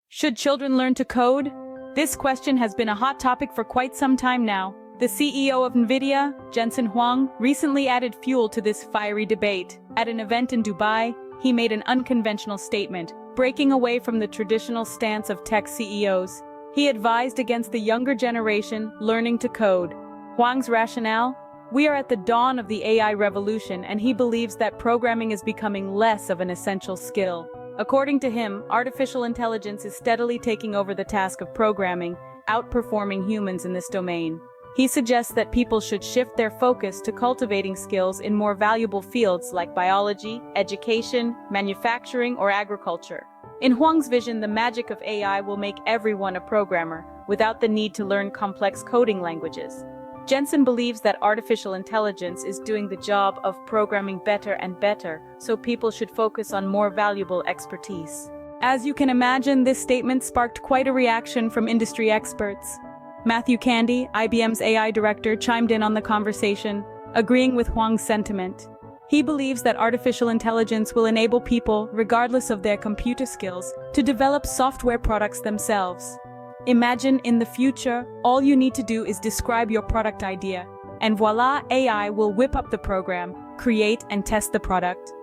Should children learn to code? This question has been a hot topic for quite some time now. The CEO of Nvidia, Jensen Huang, recently added fuel to this fiery debate. At an event in Dubai, he made an unconventional statement, breaking away from the traditional stance of tech CEOs. He advised against the younger generation learning to code. Huang's rationale? We are at the dawn of the AI revolution, and he believes that programming is becoming less of an essential skill. According to him, artificial intelligence is steadily taking over the task of programming, outperforming humans in this domain. He suggests that people should shift their focus to cultivating skills in more valuable fields like biology, education, manufacturing, or agriculture. In Huang's vision, the magic of AI will make everyone a programmer, without the need to learn complex coding languages. Jensen believes that artificial intelligence is doing the job of programming better and better, so people should focus on more valuable expertise. As you can imagine, this statement sparked quite a reaction from industry experts. Matthew Candy, IBM's AI director, chimed in on the conversation, agreeing with Huang's sentiment. He believes that artificial intelligence will enable people, regardless of their computer skills, to develop software products themselves. Imagine in the future, all you need to do is describe your product idea, and voila, AI will whip up the program, create and test the product.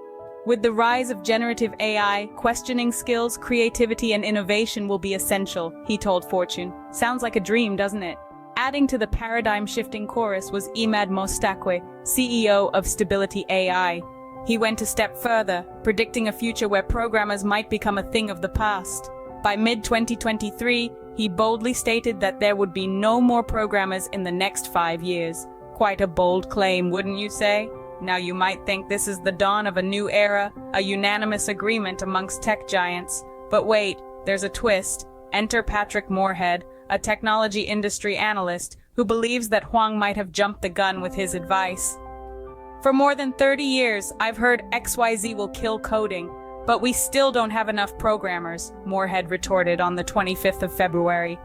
With the rise of generative AI, questioning skills, creativity, and innovation will be essential, he told Fortune. Sounds like a dream, doesn't it? Adding to the paradigm-shifting chorus was Emad Mostaque, CEO of Stability AI. He went a step further, predicting a future where programmers might become a thing of the past. By mid-2023, he boldly stated that there would be no more programmers in the next 5 years. Quite a bold claim, wouldn't you say? Now you might think this is the dawn of a new era, a unanimous agreement amongst tech giants. But wait, there's a twist. Enter Patrick Moorhead, a technology industry analyst, who believes that Huang might have jumped the gun with his advice. For more than 30 years, I've heard XYZ will kill coding. But we still don't have enough programmers, Moorhead retorted on the 25th of February.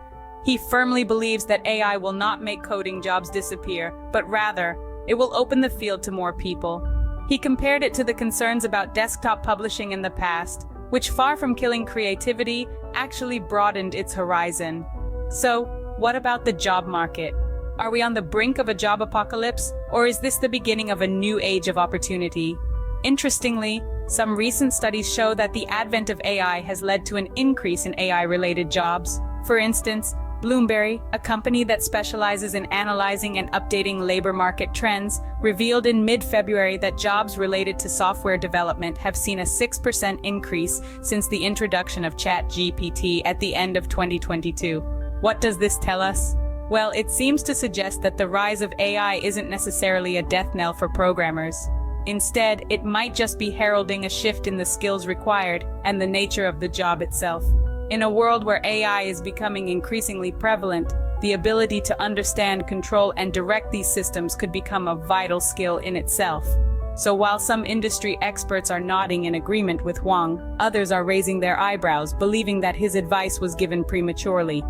He firmly believes that AI will not make coding jobs disappear, but rather, it will open the field to more people. He compared it to the concerns about desktop publishing in the past, which far from killing creativity, actually broadened its horizon. So, what about the job market? Are we on the brink of a job apocalypse, or is this the beginning of a new age of opportunity? Interestingly, some recent studies show that the advent of AI has led to an increase in AI-related jobs. For instance, Bloomberg, a company that specializes in analyzing and updating labor market trends, revealed in mid-February that jobs related to software development have seen a 6% increase since the introduction of ChatGPT at the end of 2022. What does this tell us? Well, it seems to suggest that the rise of AI isn't necessarily a death knell for programmers. Instead, it might just be heralding a shift in the skills required and the nature of the job itself. In a world where AI is becoming increasingly prevalent, the ability to understand, control, and direct these systems could become a vital skill in itself. So while some industry experts are nodding in agreement with Huang, others are raising their eyebrows, believing that his advice was given prematurely.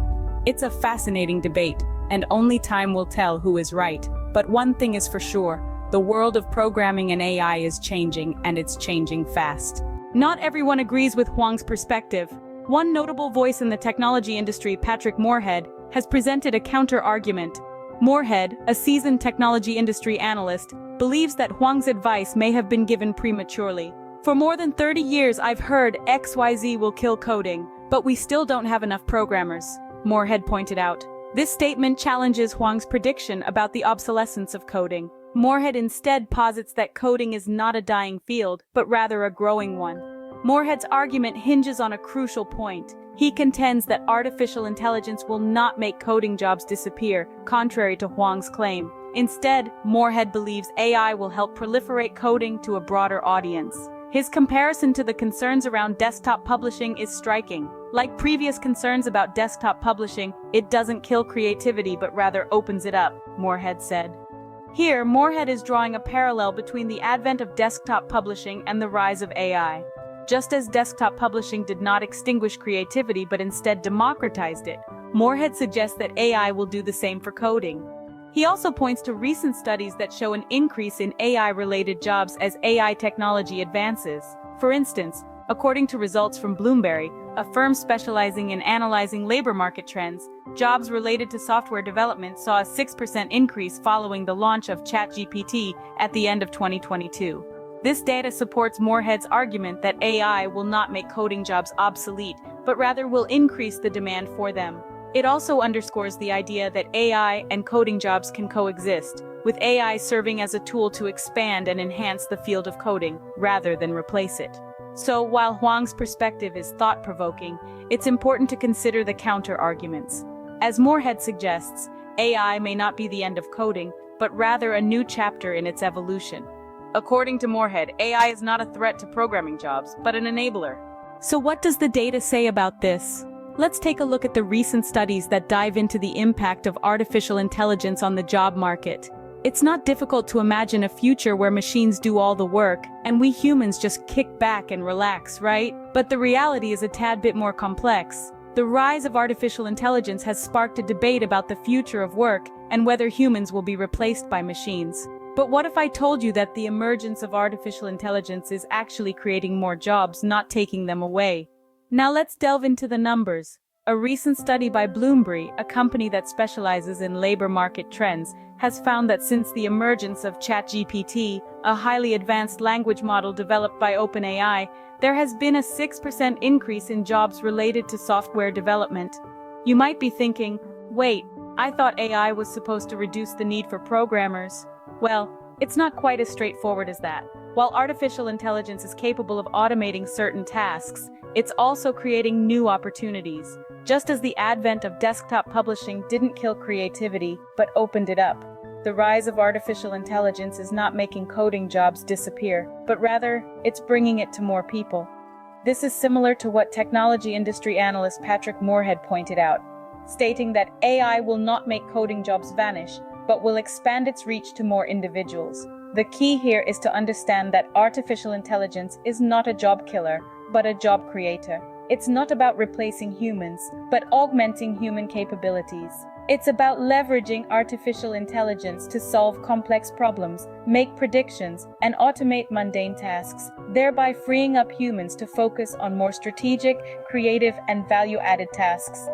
It's a fascinating debate, and only time will tell who is right. But one thing is for sure. The world of programming and AI is changing, and it's changing fast. Not everyone agrees with Huang's perspective. One notable voice in the technology industry, Patrick Moorhead, has presented a counter-argument. Moorhead, a seasoned technology industry analyst, believes that Huang's advice may have been given prematurely. For more than 30 years, I've heard XYZ will kill coding, but we still don't have enough programmers, Moorhead pointed out. This statement challenges Huang's prediction about the obsolescence of coding. Moorhead instead posits that coding is not a dying field, but rather a growing one. Moorhead's argument hinges on a crucial point. He contends that artificial intelligence will not make coding jobs disappear, contrary to Huang's claim. Instead, Moorhead believes AI will help proliferate coding to a broader audience. His comparison to the concerns around desktop publishing is striking. Like previous concerns about desktop publishing, it doesn't kill creativity but rather opens it up, Moorhead said. Here, Moorhead is drawing a parallel between the advent of desktop publishing and the rise of AI. Just as desktop publishing did not extinguish creativity but instead democratized it, Moorhead suggests that AI will do the same for coding. He also points to recent studies that show an increase in AI-related jobs as AI technology advances. For instance, according to results from Bloomberg, a firm specializing in analyzing labor market trends, jobs related to software development saw a 6% increase following the launch of ChatGPT at the end of 2022. This data supports Moorhead's argument that AI will not make coding jobs obsolete, but rather will increase the demand for them. It also underscores the idea that AI and coding jobs can coexist, with AI serving as a tool to expand and enhance the field of coding, rather than replace it. So, while Huang's perspective is thought-provoking, it's important to consider the counter-arguments. As Moorhead suggests, AI may not be the end of coding, but rather a new chapter in its evolution. According to Moorhead, AI is not a threat to programming jobs, but an enabler. So what does the data say about this? Let's take a look at the recent studies that dive into the impact of artificial intelligence on the job market. It's not difficult to imagine a future where machines do all the work, and we humans just kick back and relax, right? But the reality is a tad bit more complex. The rise of artificial intelligence has sparked a debate about the future of work and whether humans will be replaced by machines. But what if I told you that the emergence of artificial intelligence is actually creating more jobs, not taking them away? Now let's delve into the numbers. A recent study by Bloomberg, a company that specializes in labor market trends, has found that since the emergence of ChatGPT, a highly advanced language model developed by OpenAI, there has been a 6% increase in jobs related to software development. You might be thinking, wait, I thought AI was supposed to reduce the need for programmers. Well, it's not quite as straightforward as that. While artificial intelligence is capable of automating certain tasks, it's also creating new opportunities. Just as the advent of desktop publishing didn't kill creativity, but opened it up. The rise of artificial intelligence is not making coding jobs disappear, but rather, it's bringing it to more people. This is similar to what technology industry analyst Patrick Moorhead pointed out, stating that AI will not make coding jobs vanish, but will expand its reach to more individuals. The key here is to understand that artificial intelligence is not a job killer, but a job creator. It's not about replacing humans, but augmenting human capabilities. It's about leveraging artificial intelligence to solve complex problems, make predictions, and automate mundane tasks, thereby freeing up humans to focus on more strategic, creative, and value-added tasks.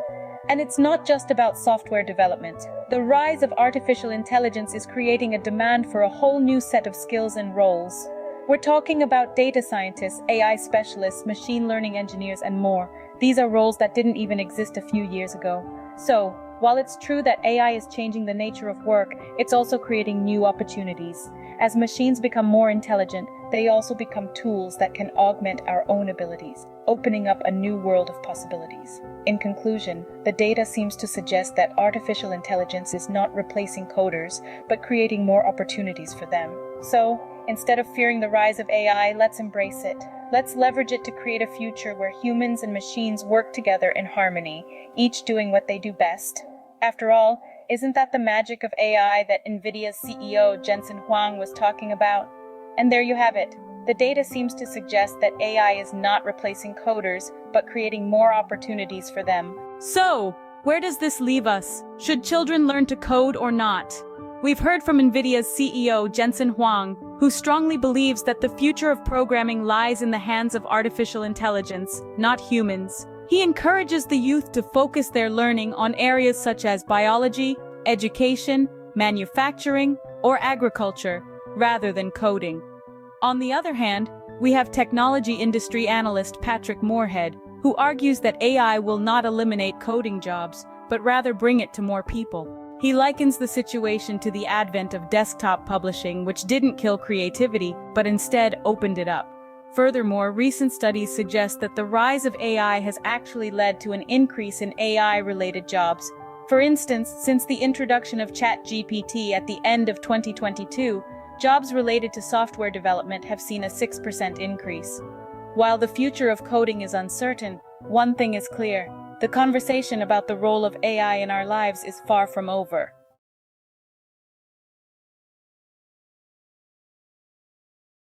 And it's not just about software development. The rise of artificial intelligence is creating a demand for a whole new set of skills and roles. We're talking about data scientists, AI specialists, machine learning engineers, and more. These are roles that didn't even exist a few years ago. So, while it's true that AI is changing the nature of work, it's also creating new opportunities. As machines become more intelligent, they also become tools that can augment our own abilities, opening up a new world of possibilities. In conclusion, the data seems to suggest that artificial intelligence is not replacing coders, but creating more opportunities for them. So, instead of fearing the rise of AI, let's embrace it. Let's leverage it to create a future where humans and machines work together in harmony, each doing what they do best. After all, isn't that the magic of AI that Nvidia CEO Jensen Huang was talking about? And there you have it. The data seems to suggest that AI is not replacing coders, but creating more opportunities for them. So, where does this leave us? Should children learn to code or not? We've heard from Nvidia's CEO Jensen Huang, who strongly believes that the future of programming lies in the hands of artificial intelligence, not humans. He encourages the youth to focus their learning on areas such as biology, education, manufacturing, or agriculture, rather than coding. On the other hand, we have technology industry analyst Patrick Moorhead, who argues that AI will not eliminate coding jobs, but rather bring it to more people. He likens the situation to the advent of desktop publishing, which didn't kill creativity, but instead opened it up. Furthermore, recent studies suggest that the rise of AI has actually led to an increase in AI-related jobs. For instance, since the introduction of ChatGPT at the end of 2022, jobs related to software development have seen a 6% increase. While the future of coding is uncertain, one thing is clear: the conversation about the role of AI in our lives is far from over.